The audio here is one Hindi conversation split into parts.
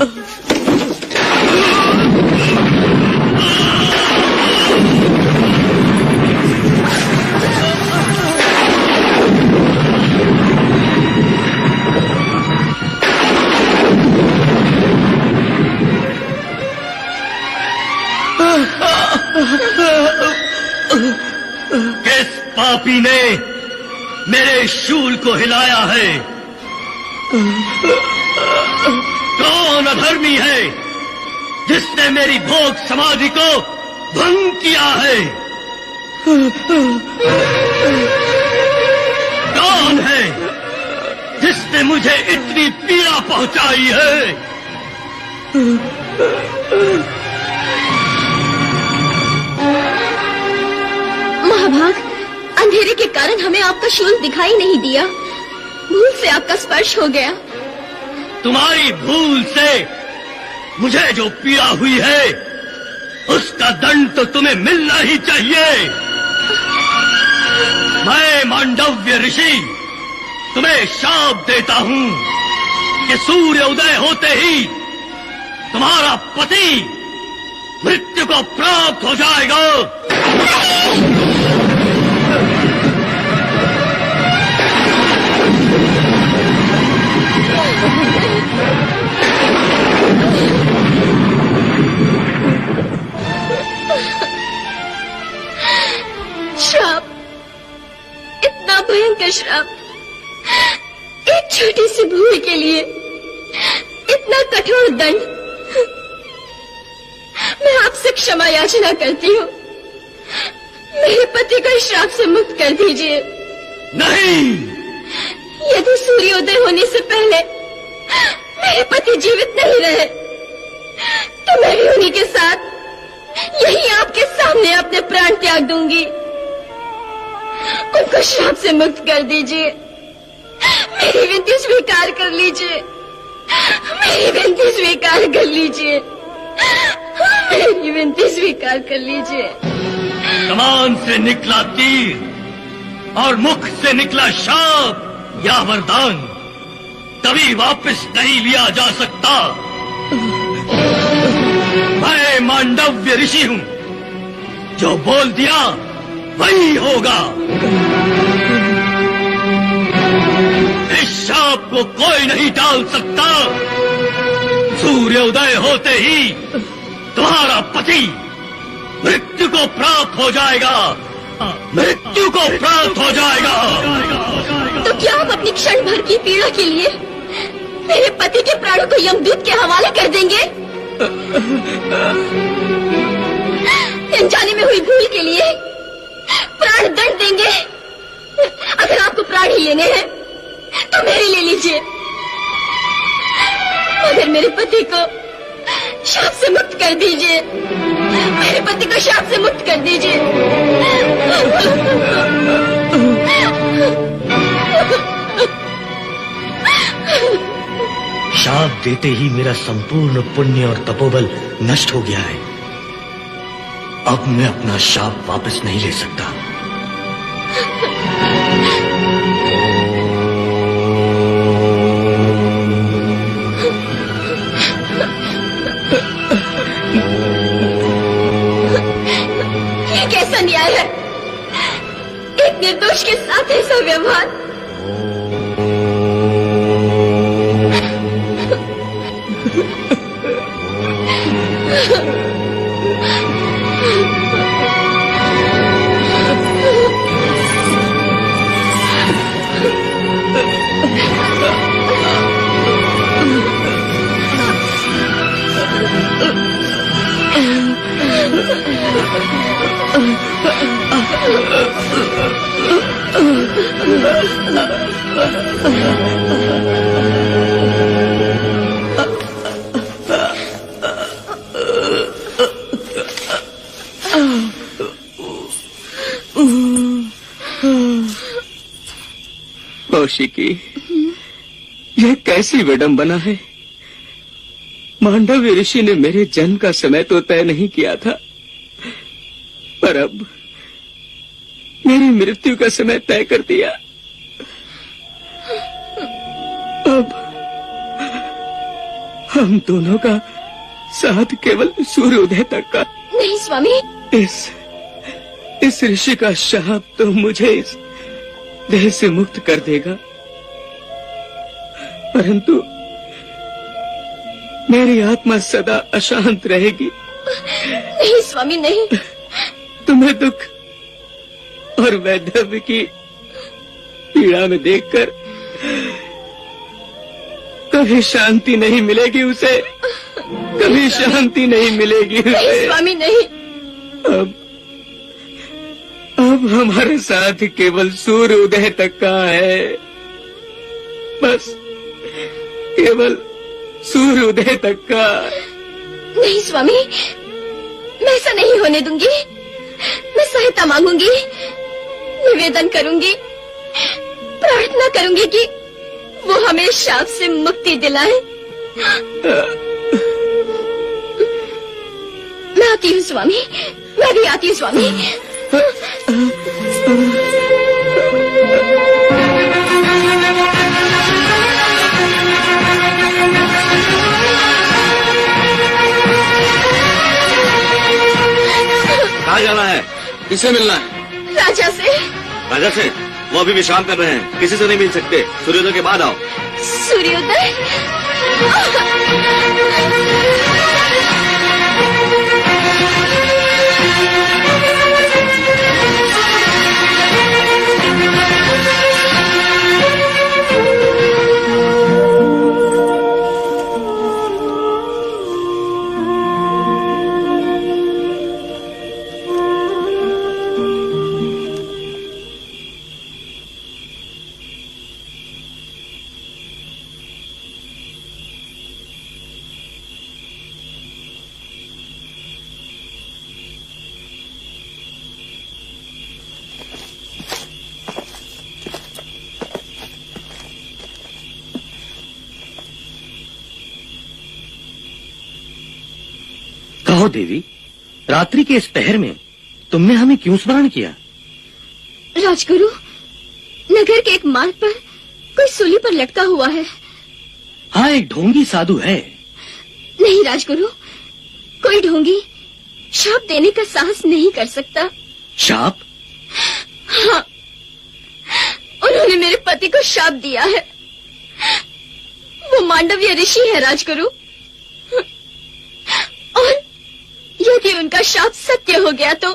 किस पापी ने मेरे शूल को हिलाया है? कौन अधर्मी है जिसने मेरी भोग समाधि को भंग किया है? कौन है जिसने मुझे इतनी पीड़ा पहुंचाई है? महाभाग, अंधेरे के कारण हमें आपका शूल दिखाई नहीं दिया। भूल से आपका स्पर्श हो गया। तुम्हारी भूल से मुझे जो पीड़ा हुई है उसका दंड तो तुम्हें मिलना ही चाहिए। मैं मांडव्य ऋषि तुम्हें शाप देता हूँ कि सूर्य उदय होते ही तुम्हारा पति मृत्यु को प्राप्त हो जाएगा। श्राप, इतना भयंकर श्राप, एक छोटी सी भूल के लिए इतना कठोर दंड। मैं आपसे क्षमा याचना करती हूँ। मेरे पति को इस श्राप से मुक्त कर दीजिए। नहीं, यदि सूर्योदय होने से पहले मेरे पति जीवित नहीं रहे तो मैं भी उन्हीं के साथ यही आपके सामने अपने प्राण त्याग दूंगी। उनको श्राप से मुक्त कर दीजिए। मेरी विनती स्वीकार कर लीजिए। मेरी विनती स्वीकार कर लीजिए। मेरी विनती स्वीकार कर लीजिए। कमान से निकला तीर और मुख से निकला शाप या वरदान कभी वापस नहीं लिया जा सकता। मैं मांडव्य ऋषि हूँ, जो बोल दिया वही होगा। इस शाप को कोई नहीं टाल सकता। सूर्योदय होते ही तुम्हारा पति मृत्यु को प्राप्त हो जाएगा। मृत्यु को प्राप्त हो जाएगा। तो क्या आप अपनी क्षण भर की पीड़ा के लिए मेरे पति के प्राणों को यमदूत के हवाले कर देंगे? अनजाने में हुई भूल के लिए प्राण दंड देंगे? अगर आपको प्राण ही लेने हैं तो मेरे ले लीजिए, मगर मेरे पति को शाप से मुक्त कर दीजिए। मेरे पति को शाप से मुक्त कर दीजिए। शाप देते ही मेरा संपूर्ण पुण्य और तपोबल नष्ट हो गया है। अब मैं अपना शाप वापस नहीं ले सकता। ये कैसा न्याय है? एक निर्दोष के साथ ऐसा व्यवहार। कौशिकी, यह कैसी विडंबना है। मांडव्य ऋषि ने मेरे जन्म का समय तो तय नहीं किया था, पर अब मेरी मृत्यु का समय तय कर दिया। हम दोनों का साथ केवल सूर्योदय तक का। नहीं स्वामी। इस ऋषि का शाप तो मुझे इस देह से मुक्त कर देगा, परंतु मेरी आत्मा सदा अशांत रहेगी। नहीं स्वामी नहीं। तुम्हें दुख और वैधव्य की पीड़ा में देखकर कभी शांति नहीं मिलेगी उसे, कभी शांति नहीं मिलेगी उसे। नहीं स्वामी नहीं। अब हमारे साथ केवल सूर्य उदय तक का है, बस केवल सूर्य उदय तक का। नहीं स्वामी, मैं ऐसा नहीं होने दूंगी। मैं सहायता मांगूंगी, निवेदन करूंगी, प्रार्थना करूंगी कि वो हमें शाप से मुक्ति दिलाए। मैं आती हूँ स्वामी, मैं भी आती हूँ स्वामी। कहाँ जाना है? किससे मिलना है? राजा से। राजा से? वो अभी विश्राम कर रहे हैं, किसी से नहीं मिल सकते। सूर्योदय के बाद आओ। सूर्योदय? कहो देवी, रात्रि के इस पहर में तुमने हमें क्यों स्मरण किया? राजगुरु, नगर के एक मार्ग पर कोई सूली पर लटका हुआ है। हाँ, एक ढोंगी साधु है। नहीं राजगुरु, कोई ढोंगी शाप देने का साहस नहीं कर सकता। शाप? हाँ, उन्होंने मेरे पति को शाप दिया है। वो मांडव्य ऋषि है राजगुरु, और यदि उनका शाप सत्य हो गया तो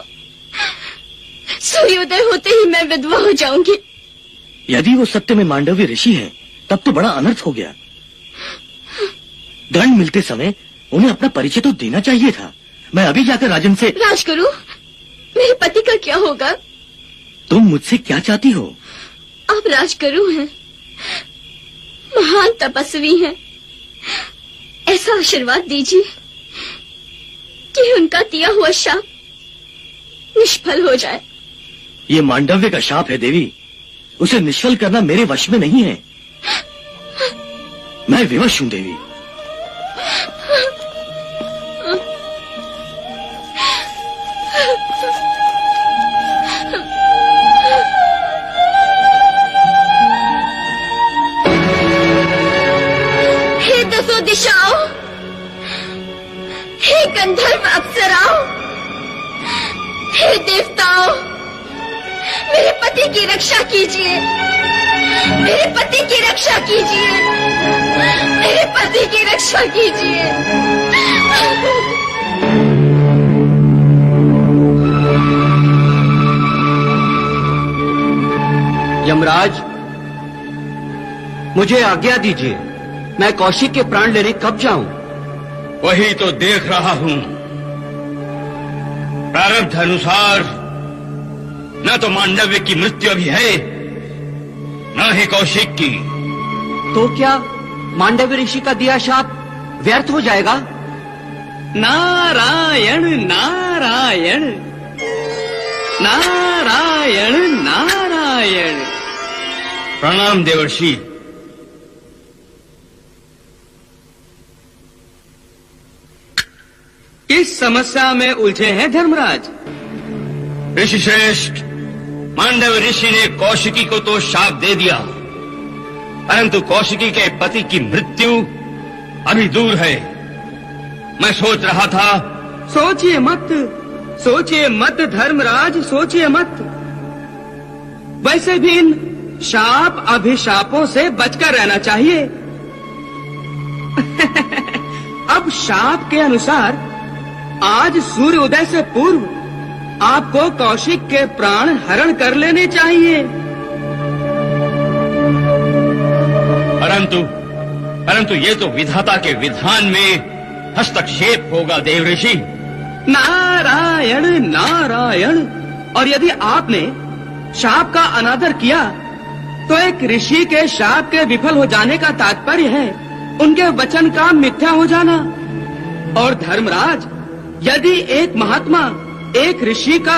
सूर्योदय होते ही मैं विधवा हो जाऊंगी। यदि वो सत्य में मांडव्य ऋषि हैं, तब तो बड़ा अनर्थ हो गया। दंड मिलते समय उन्हें अपना परिचय तो देना चाहिए था। मैं अभी जाकर राजन से। राजगुरु, मेरे पति का क्या होगा? तुम मुझसे क्या चाहती हो? आप राजगुरु हैं, महान तपस्वी हैं। ऐसा आशीर्वाद दीजिए कि उनका दिया हुआ शाप निष्फल हो जाए। ये मांडव्य का शाप है देवी, उसे निष्फल करना मेरे वश में नहीं है। मैं विवश हूं देवी। हे दसों दिशाओं, हे गंधर्व अप्सराओं, हे देवताओं, मेरे पति की रक्षा कीजिए, मेरे पति की रक्षा कीजिए, मेरे पति की रक्षा कीजिए। यमराज, मुझे आज्ञा दीजिए, मैं कौशिक के प्राण लेने कब जाऊं? वही तो देख रहा हूं। प्रारब्ध अनुसार न तो मांडव्य की मृत्यु अभी है, न ही कौशिक की। तो क्या मांडव्य ऋषि का दिया शाप व्यर्थ हो जाएगा? नारायण नारायण नारायण नारायण। प्रणाम देवर्षि। किस समस्या में उलझे हैं धर्मराज? ऋषि श्रेष्ठ, मांडव ऋषि ने कौशिकी को तो शाप दे दिया, परंतु कौशिकी के पति की मृत्यु अभी दूर है। मैं सोच रहा था, सोचिए मत धर्मराज, सोचिए मत। वैसे भी इन शाप अभिशापों से बचकर रहना चाहिए। अब शाप के अनुसार आज सूर्य उदय से पूर्व आपको कौशिक के प्राण हरण कर लेने चाहिए। परंतु ये तो विधाता के विधान में हस्तक्षेप होगा देव ऋषि। नारायण नारायण। और यदि आपने शाप का अनादर किया तो एक ऋषि के शाप के विफल हो जाने का तात्पर्य है उनके वचन का मिथ्या हो जाना। और धर्मराज, यदि एक महात्मा एक ऋषि का